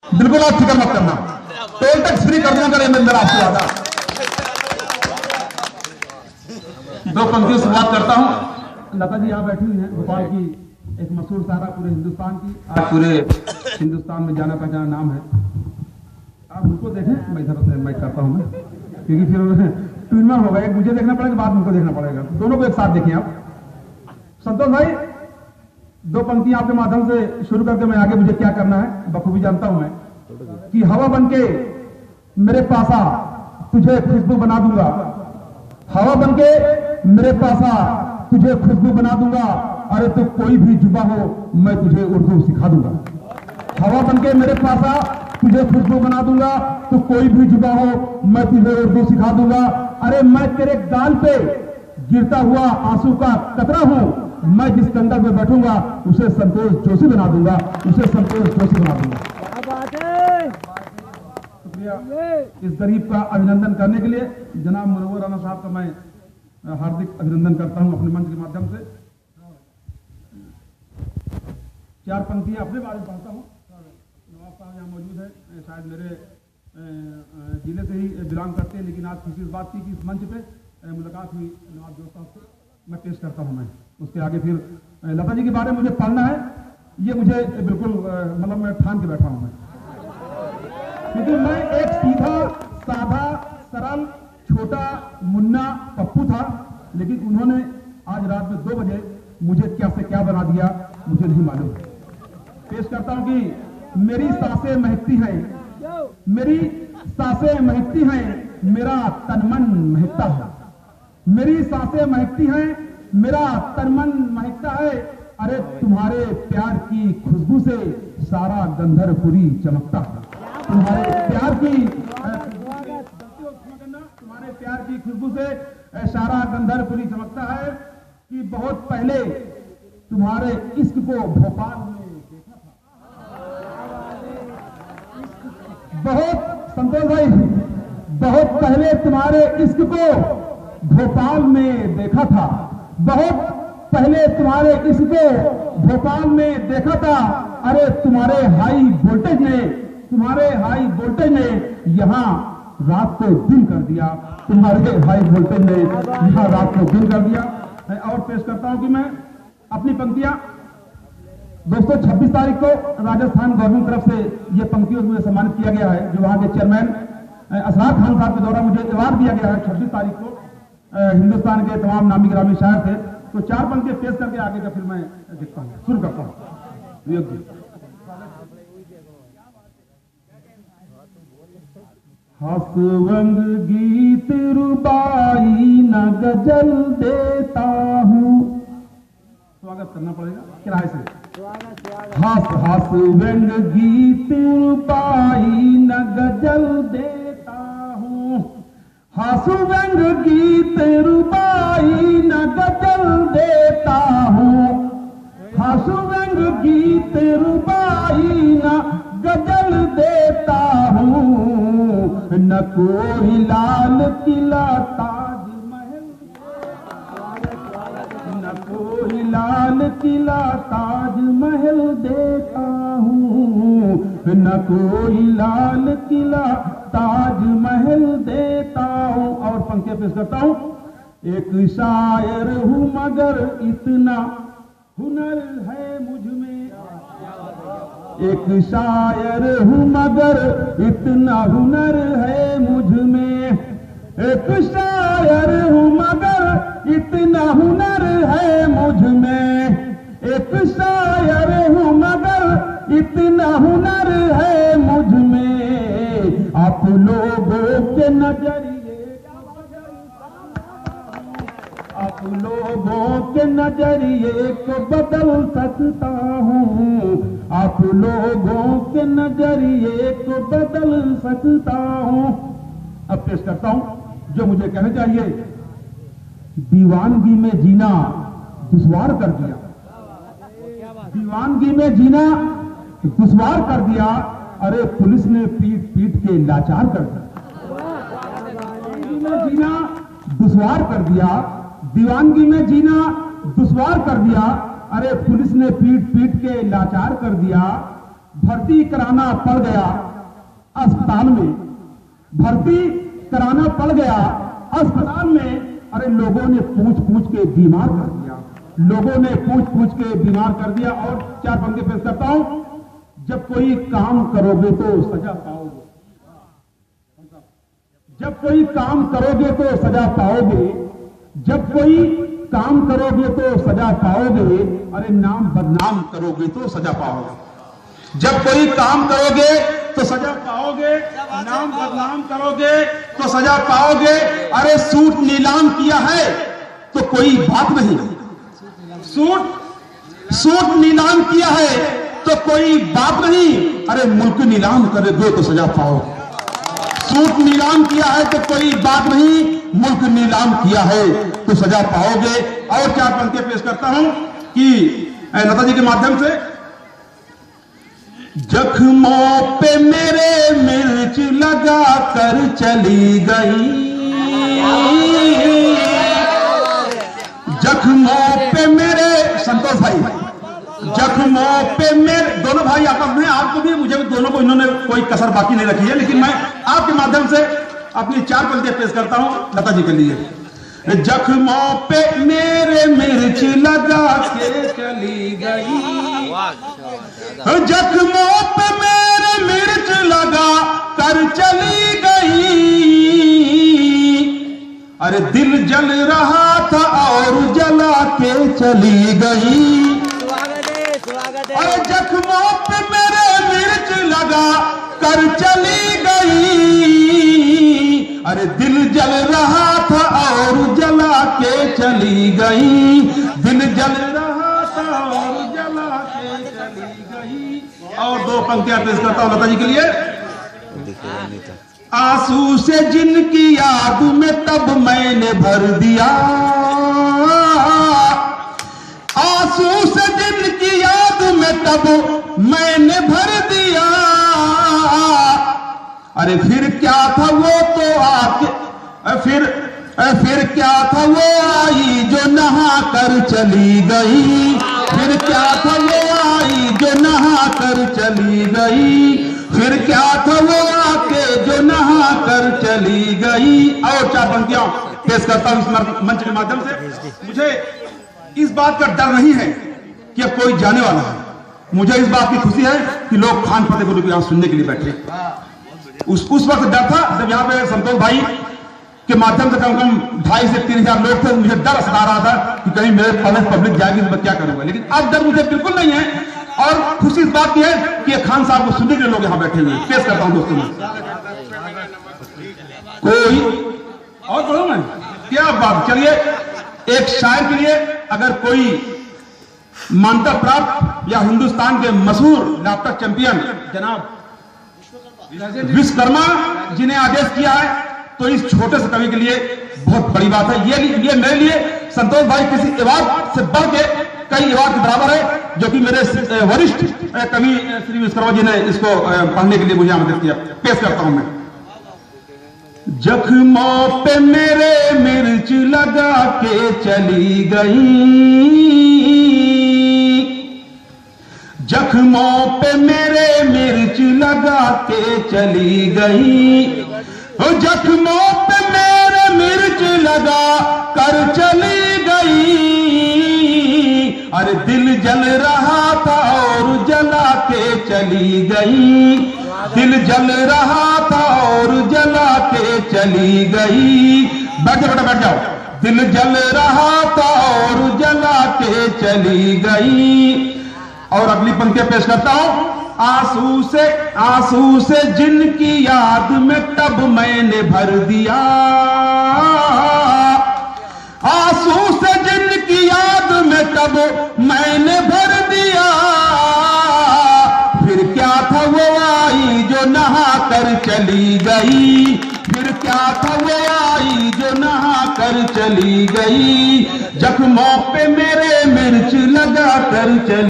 बिल्कुल आप फिक्र मत करना, टोल टैक्स फ्री कर दूंगा मेरा आपसे वादा। दो पंक्तियों से बात करता हूं। लता जी यहाँ बैठी हुई हैं, भोपाल की एक मशहूर सारा पूरे हिंदुस्तान की, आज पूरे हिंदुस्तान में जाना पहचाना नाम है। आप उनको देखें, मैं इधर मैं करता हूँ मैं, क्योंकि फिर ट्विनर होगा, एक मुझे देखना पड़ेगा, बाद में उनको देखना पड़ेगा, दोनों को एक साथ देखें आप। संतोष भाई, दो पंक्तियां आपके माध्यम से शुरू करके मैं आगे मुझे क्या करना है बखूबी जानता हूं मैं, कि हवा बनके मेरे पास आ तुझे खुशबू बना दूंगा, हवा बनके मेरे पास आ तुझे खुशबू बना दूंगा, अरे तो कोई भी जुबा हो मैं तुझे उर्दू सिखा दूंगा। हवा बनके मेरे पास आ तुझे खुशबू बना दूंगा, तो कोई भी जुबा हो मैं तुझे उर्दू सिखा दूंगा। अरे मैं तेरे गाल पे गिरता हुआ आंसू का कतरा हूं, मैं जिस कंधर पे बैठूंगा उसे संतोष जोशी बना दूंगा, उसे संतोष जोशी बना दूंगा। शुक्रिया। इस गरीब का अभिनंदन करने के लिए जनाब मुनव्वर राना साहब का मैं हार्दिक अभिनंदन करता हूं अपने मंच के माध्यम से। चार पंक्तियां अपने बारे में पढ़ता हूं। नवाब साहब यहाँ मौजूद है, शायद मेरे जिले से ही बिलोंग करते हैं, लेकिन आज खुशी इस बात की कि इस मंच पे मुलाकात हुई नवाब जोश साहब से, मैं पेश करता हूं। मैं उसके आगे फिर लता जी के बारे में मुझे पढ़ना है, ये मुझे बिल्कुल मतलब मैं ठान के बैठा हूं मैं, क्योंकि मैं एक सीधा साधा सरल छोटा मुन्ना पप्पू था, लेकिन उन्होंने आज रात में 2 बजे मुझे क्या से क्या बना दिया मुझे नहीं मालूम। पेश करता हूं कि मेरी सांसें महकती हैं, मेरी सांसें महकती हैं, मेरा तन मन महकता है, मेरी सांसें महकती हैं, मेरा तन मन महकता है, अरे तुम्हारे प्यार की खुशबू से सारा गंधर्वपुरी चमकता है, तुम्हारे प्यार की खुशबू से सारा गंधर्वपुरी चमकता है, कि बहुत पहले तुम्हारे इश्क को भोपाल में देखा था, बहुत संतोष भाई, बहुत पहले तुम्हारे इश्क को भोपाल में देखा था, बहुत पहले तुम्हारे इश्क को भोपाल में देखा था, अरे तुम्हारे हाई वोल्टेज ने यहाँ रात को दिन कर दिया, तुम्हारे हाई वोल्टेज ने यहाँ रात को दिन कर दिया। और पेश करता हूं कि मैं अपनी पंक्तियां दोस्तों 26 तारीख को राजस्थान गवर्नमेंट तरफ से ये पंक्तियों से मुझे सम्मानित किया गया है, जो वहां के चेयरमैन असरार खान साहब के द्वारा मुझे अवार्ड दिया गया है 26 तारीख को। हिंदुस्तान के तमाम नामी ग्रामी शायर थे, तो 4 पंक्तियां पेश करके आगे का फिर मैं देखता हूँ, शुरू करता हूँ। हंसवंग गीत रुबाई न गजल देता हूँ, स्वागत करना पड़ेगा किराए से। हंसवंग गीत रुबाई न गजल देता हूँ, हंसवंग गीत रुबाई न गजल देता हूँ, हंसवंग गीत रुबाई न गजल देता हूँ, न कोई लाल किला ताज महल, न कोई लाल किला ताज महल देता हूँ, न कोई लाल किला ताज महल देता हूँ। और पंक्तियां पेश करता हूँ। एक शायर हूँ मगर इतना हुनर है मुझ में, एक शायर हूँ मगर इतना हुनर है मुझ में, एक शायर हूँ मगर इतना हुनर है मुझ में, एक शायर हूँ मगर इतना हुनर है मुझ में, आप लोगों के नजरिए, आप लोगों के नजरिए को बदल सकता हूँ, आप लोगों के नजरिए को बदल सकता हूँ। अब पेश करता हूँ जो मुझे कहना चाहिए। दीवानगी में जीना दुश्वार कर दिया, दीवानगी में जीना दुश्वार कर दिया, अरे पुलिस ने पीट पीट के लाचार कर दिया, दीवानगी में जीना दुश्वार कर दिया, दीवानगी में जीना दुश्वार कर दिया, अरे पुलिस ने पीट पीट के लाचार कर दिया, भर्ती कराना पड़ गया अस्पताल में, भर्ती कराना पड़ गया अस्पताल में। अरे लोगों ने पूछ पूछ के बीमार कर दिया, लोगों ने पूछ पूछ के बीमार कर दिया। और 4 पंक्ति पेश करता हूं। जब कोई काम करोगे तो सजा पाओगे, जब कोई काम करोगे तो सजा पाओगे, जब कोई काम करोगे तो सजा पाओगे। अरे नाम बदनाम करोगे तो सजा पाओगे। जब कोई काम करोगे तो सजा पाओगे, नाम बदनाम करोगे तो सजा पाओगे। अरे सूट नीलाम किया है तो कोई बात नहीं, सूट नीलाम किया है तो कोई बात नहीं। अरे मुल्क नीलाम कर दो तो सजा पाओगे। सूट नीलाम किया है तो कोई बात नहीं, मुल्क नीलाम किया है तो सजा पाओगे। और 4 पंक्तियां पेश करता हूं कि लता जी के माध्यम से। जख्मों पे मेरे मिर्च लगा कर चली गई, जख्मों पे मेरे, संतोष भाई, जख्मों पे मेरे, दोनों भाई आपस में, आपको भी मुझे भी, दोनों को इन्होंने कोई कसर बाकी नहीं रखी है। लेकिन मैं आपके माध्यम से अपनी 4 पंक्तियां पेश करता हूं लता जी के लिए। जख्मों पे मेरे मिर्च लगा के चली गई, जख्मों पे मेरे मिर्च लगा कर चली गई। अरे दिल जल रहा था और जला के चली गई। अरे जख्मों पे मेरे मिर्च लगा कर चली गई। अरे दिल जल रहा था और जला के चली गई, दिल जल रहा था और जला के चली गई। और 2 पंक्तियां पेश करता हूं लता जी के लिए। आंसू से जिनकी याद में तब मैंने भर दिया, आंसू से जिनकी याद में तब मैंने भर दिया। अरे फिर क्या था वो तो आके, फिर क्या था वो आई जो नहा कर चली गई, फिर क्या था वो आई जो नहा कर चली गई, फिर क्या था वो आके जो नहा कर चली गई। और 4 पंक्तियां पेश करता हूं इस मंच के माध्यम से। मुझे इस बात का डर नहीं है कि अब कोई जाने वाला है, मुझे इस बात की खुशी है कि लोग खान फतेह गुरु को यहां सुनने के लिए बैठे। उस वक्त डर था जब यहाँ पे संतोष भाई के माध्यम से कम 2,500 से 3,000 लोग थे, मुझे डर सता रहा था कि कहीं मेरे कॉलेज पब्लिक जाएगी तो मैं क्या करूंगा। लेकिन अब डर मुझे बिल्कुल नहीं है और खुशी इस बात की है कि खान साहब को सुनने के लिए लोग यहाँ बैठे हुए हैं। पेश करता हूं दोस्तों में कोई और बोलो मैं क्या बात। चलिए एक शायर के लिए अगर कोई मान्यता प्राप्त या हिंदुस्तान के मशहूर लैपटॉप चैंपियन जनाब विश्वकर्मा जी ने आदेश किया है तो इस छोटे से कवि के लिए बहुत बड़ी बात है। ये मेरे लिए संतोष भाई किसी अवार्ड से बढ़ के कई अवार्ड के बराबर है, जो कि मेरे वरिष्ठ कवि श्री विश्वकर्मा जी ने इसको पढ़ने के लिए मुझे आमंत्रित किया। पेश करता हूं मैं। जख्मों पे मेरे मिर्च लगा के चली गई, जख्मों पे मेरे मिर्च लगा के चली गई, जख्मों पे मेरे मिर्च लगा कर चली गई। अरे दिल जल रहा था और जला के चली गई, दिल जल रहा था और जला के चली गई। बैठ जाओ बेटा बैठ जाओ। दिल जल रहा था और जला के चली गई। और अगली पंक्तियां पेश करता हूं। आंसू से जिनकी याद में तब मैंने भर दिया, आंसू से जिनकी याद में तब मैंने भर दिया। फिर क्या था वो आई जो नहा कर चली गई, फिर क्या था वो आई जो नहा कर चली गई। जख्मों पे मेरे मिर्च लगा कर चली